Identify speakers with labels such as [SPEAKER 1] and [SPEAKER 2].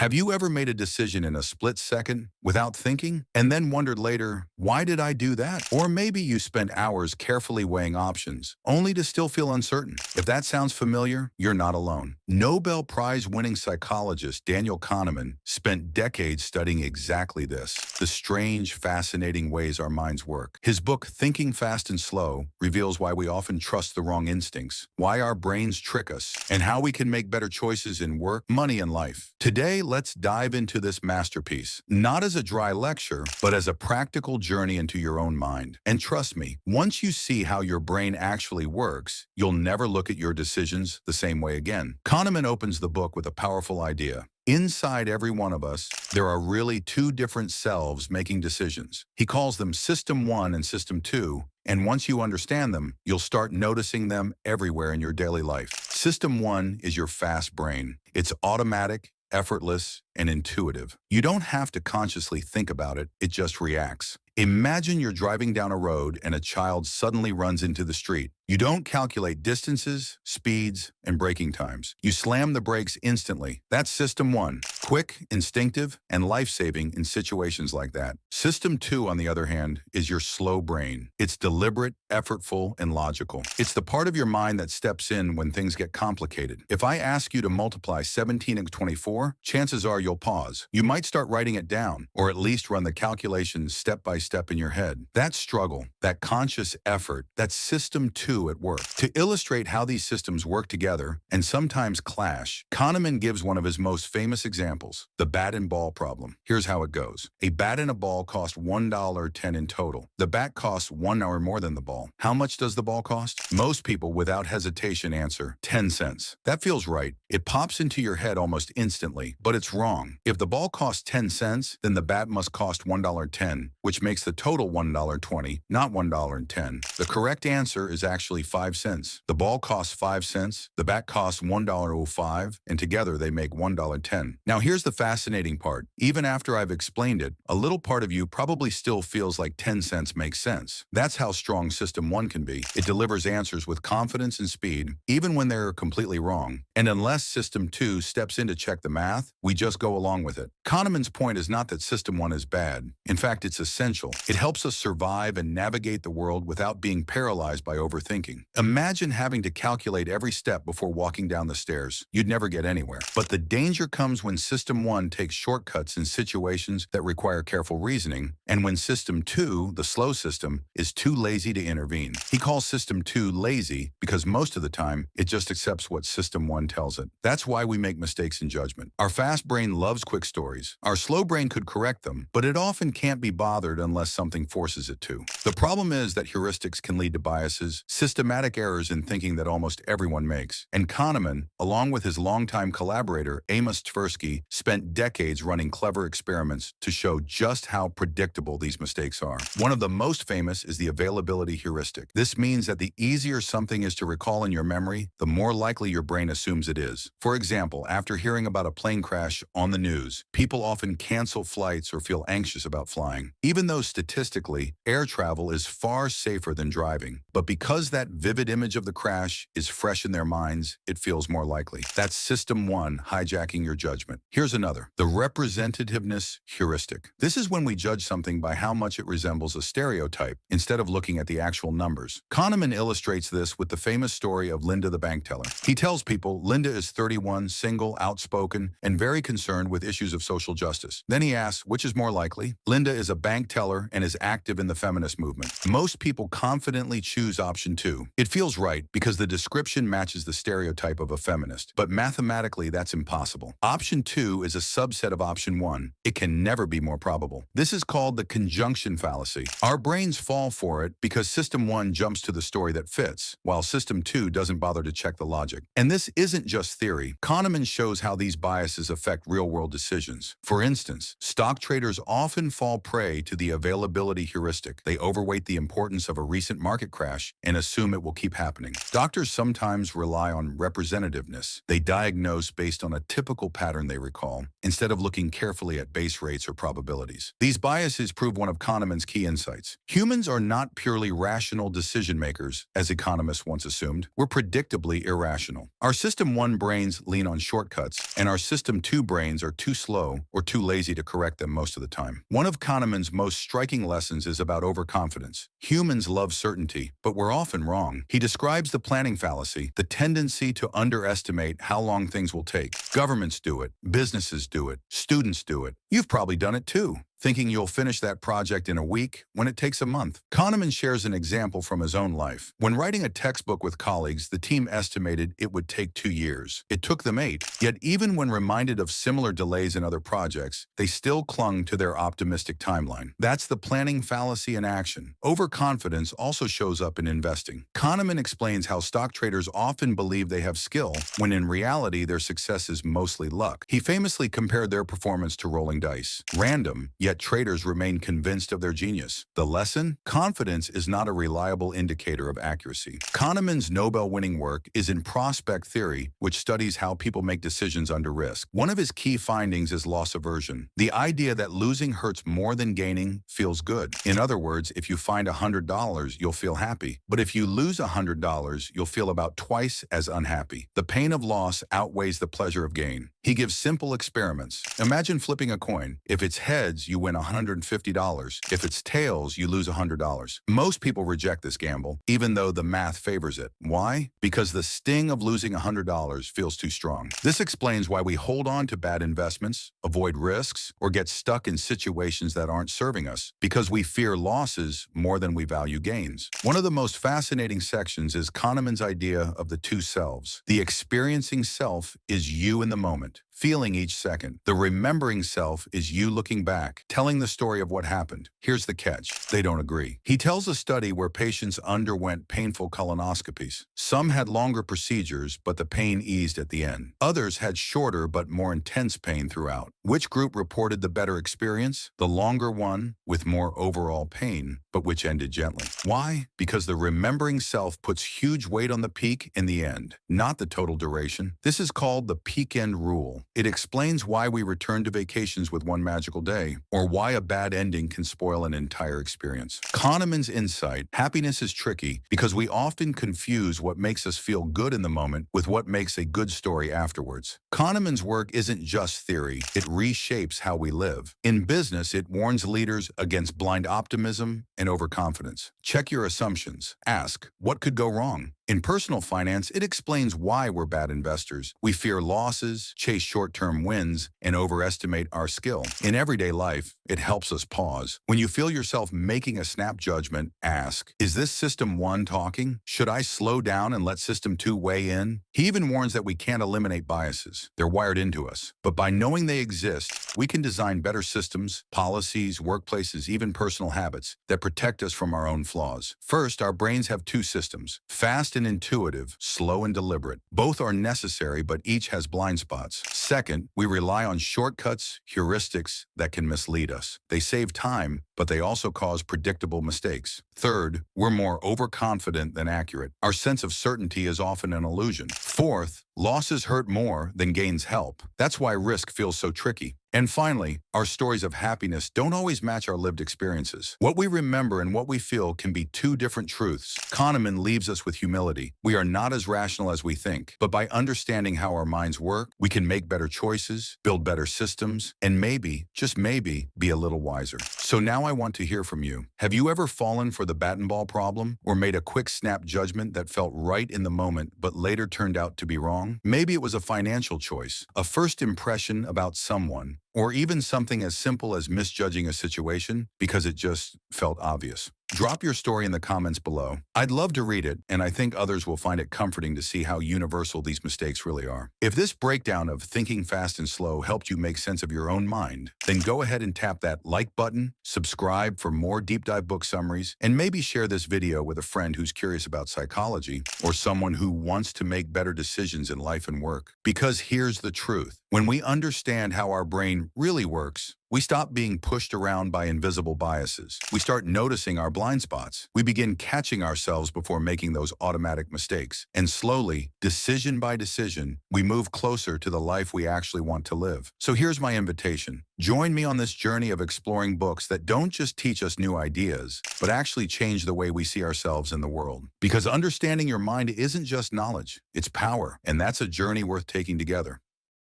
[SPEAKER 1] Have you ever made a decision in a split second without thinking and then wondered later, why did I do that? Or maybe you spent hours carefully weighing options, only to still feel uncertain. If that sounds familiar, you're not alone. Nobel Prize-winning psychologist Daniel Kahneman spent decades studying exactly this, the strange, fascinating ways our minds work. His book, Thinking Fast and Slow, reveals why we often trust the wrong instincts, why our brains trick us, and how we can make better choices in work, money, and life. Today, let's dive into this masterpiece, not as a dry lecture, but as a practical journey into your own mind. And trust me, once you see how your brain actually works, you'll never look at your decisions the same way again. Kahneman opens the book with a powerful idea. Inside every one of us, there are really two different selves making decisions. He calls them System 1 and System 2, and once you understand them, you'll start noticing them everywhere in your daily life. System 1 is your fast brain. It's automatic, effortless, and intuitive. You don't have to consciously think about it, it just reacts. Imagine you're driving down a road and a child suddenly runs into the street. You don't calculate distances, speeds, and braking times. You slam the brakes instantly. That's System 1. Quick, instinctive, and life-saving in situations like that. System 2, on the other hand, is your slow brain. It's deliberate, effortful, and logical. It's the part of your mind that steps in when things get complicated. If I ask you to multiply 17 and 24, chances are you'll pause. You might start writing it down, or at least run the calculations step by step in your head. That struggle, that conscious effort, that's System 2 at work. To illustrate how these systems work together and sometimes clash, Kahneman gives one of his most famous examples, the bat and ball problem. Here's how it goes. A bat and a ball cost $1.10 in total. The bat costs $1 more than the ball. How much does the ball cost? Most people, without hesitation, answer 10 cents. That feels right. It pops into your head almost instantly, but it's wrong. If the ball costs 10 cents, then the bat must cost $1.10, which makes the total $1.20, not $1.10. The correct answer is actually 5 cents. The ball costs 5 cents, the bat costs $1.05, and together they make $1.10. Now here's the fascinating part. Even after I've explained it, a little part of you probably still feels like 10 cents makes sense. That's how strong System 1 can be. It delivers answers with confidence and speed, even when they're completely wrong. And unless System 2 steps in to check the math, we just go along with it. Kahneman's point is not that System 1 is bad. In fact, it's essential. It helps us survive and navigate the world without being paralyzed by overthinking. Imagine having to calculate every step before walking down the stairs. You'd never get anywhere. But the danger comes when System 1 takes shortcuts in situations that require careful reasoning, and when System 2, the slow system, is too lazy to intervene. He calls System 2 lazy because most of the time, it just accepts what System 1 tells it. That's why we make mistakes in judgment. Our fast brain loves quick stories. Our slow brain could correct them, but it often can't be bothered unless something forces it to. The problem is that heuristics can lead to biases, systematic errors in thinking that almost everyone makes. And Kahneman, along with his longtime collaborator Amos Tversky, spent decades running clever experiments to show just how predictable these mistakes are. One of the most famous is the availability heuristic. This means that the easier something is to recall in your memory, the more likely your brain assumes it is. For example, after hearing about a plane crash on the news, people often cancel flights or feel anxious about flying, even though statistically, air travel is far safer than driving. But because that vivid image of the crash is fresh in their minds, it feels more likely. That's System 1 hijacking your judgment. Here's another, the representativeness heuristic. This is when we judge something by how much it resembles a stereotype instead of looking at the actual numbers. Kahneman illustrates this with the famous story of Linda the bank teller. He tells people Linda is 31, single, outspoken, and very concerned with issues of social justice. Then he asks, which is more likely? Linda is a bank teller and is active in the feminist movement. Most people confidently choose option 2. It feels right because the description matches the stereotype of a feminist, but mathematically that's impossible. Option 2 is a subset of option 1. It can never be more probable. This is called the conjunction fallacy. Our brains fall for it because System 1 jumps to the story that fits, while System 2 doesn't bother to check the logic. And this isn't just theory. Kahneman shows how these biases affect real-world decisions. For instance, stock traders often fall prey to the availability heuristic. They overweight the importance of a recent market crash and assume assume it will keep happening. Doctors sometimes rely on representativeness. They diagnose based on a typical pattern they recall, instead of looking carefully at base rates or probabilities. These biases prove one of Kahneman's key insights. Humans are not purely rational decision makers, as economists once assumed. We're predictably irrational. Our System 1 brains lean on shortcuts, and our System 2 brains are too slow or too lazy to correct them most of the time. One of Kahneman's most striking lessons is about overconfidence. Humans love certainty, but we're often wrong. He describes the planning fallacy, the tendency to underestimate how long things will take. Governments do it, businesses do it, students do it. You've probably done it too, thinking you'll finish that project in a week when it takes a month. Kahneman shares an example from his own life. When writing a textbook with colleagues, the team estimated it would take 2 years. It took them 8. Yet even when reminded of similar delays in other projects, they still clung to their optimistic timeline. That's the planning fallacy in action. Overconfidence also shows up in investing. Kahneman explains how stock traders often believe they have skill, when in reality their success is mostly luck. He famously compared their performance to rolling dice. Random, yet traders remain convinced of their genius. The lesson? Confidence is not a reliable indicator of accuracy. Kahneman's Nobel-winning work is in prospect theory, which studies how people make decisions under risk. One of his key findings is loss aversion. The idea that losing hurts more than gaining feels good. In other words, if you find $100, you'll feel happy. But if you lose $100, you'll feel about twice as unhappy. The pain of loss outweighs the pleasure of gain. He gives simple experiments. Imagine flipping a coin. If it's heads, you win $150. If it's tails, you lose $100. Most people reject this gamble, even though the math favors it. Why? Because the sting of losing $100 feels too strong. This explains why we hold on to bad investments, avoid risks, or get stuck in situations that aren't serving us, because we fear losses more than we value gains. One of the most fascinating sections is Kahneman's idea of the two selves. The experiencing self is you in the moment, feeling each second. The remembering self is you looking back, telling the story of what happened. Here's the catch. They don't agree. He tells a study where patients underwent painful colonoscopies. Some had longer procedures, but the pain eased at the end. Others had shorter but more intense pain throughout. Which group reported the better experience? The longer one, with more overall pain, but which ended gently. Why? Because the remembering self puts huge weight on the peak in the end, not the total duration. This is called the peak end rule. It explains why we return to vacations with one magical day, or why a bad ending can spoil an entire experience. Kahneman's insight: happiness is tricky because we often confuse what makes us feel good in the moment with what makes a good story afterwards. Kahneman's work isn't just theory, it reshapes how we live. In business, it warns leaders against blind optimism and overconfidence. Check your assumptions. Ask, what could go wrong? In personal finance, it explains why we're bad investors. We fear losses, chase short-term wins, and overestimate our skill. In everyday life, it helps us pause. When you feel yourself making a snap judgment, ask, is this System 1 talking? Should I slow down and let System 2 weigh in? He even warns that we can't eliminate biases. They're wired into us. But by knowing they exist, we can design better systems, policies, workplaces, even personal habits that protect us from our own flaws. First, our brains have two systems: fast and intuitive, slow and deliberate. Both are necessary, but each has blind spots. Second, we rely on shortcuts, heuristics that can mislead us. They save time, but they also cause predictable mistakes. Third, we're more overconfident than accurate. Our sense of certainty is often an illusion. Fourth, losses hurt more than gains help. That's why risk feels so tricky. And finally, our stories of happiness don't always match our lived experiences. What we remember and what we feel can be two different truths. Kahneman leaves us with humility. We are not as rational as we think, but by understanding how our minds work, we can make better choices, build better systems, and maybe, just maybe, be a little wiser. So now I want to hear from you. Have you ever fallen for the bat and ball problem, or made a quick snap judgment that felt right in the moment but later turned out to be wrong? Maybe it was a financial choice, a first impression about someone, or even something as simple as misjudging a situation because it just felt obvious. Drop your story in the comments below. I'd love to read it, and I think others will find it comforting to see how universal these mistakes really are. If this breakdown of thinking fast and slow helped you make sense of your own mind, then go ahead and tap that like button, subscribe for more deep dive book summaries, and maybe share this video with a friend who's curious about psychology or someone who wants to make better decisions in life and work. Because here's the truth. When we understand how our brain really works, we stop being pushed around by invisible biases. We start noticing our blind blind spots. We begin catching ourselves before making those automatic mistakes. And slowly, decision by decision, we move closer to the life we actually want to live. So here's my invitation. Join me on this journey of exploring books that don't just teach us new ideas, but actually change the way we see ourselves in the world. Because understanding your mind isn't just knowledge, it's power, and that's a journey worth taking together.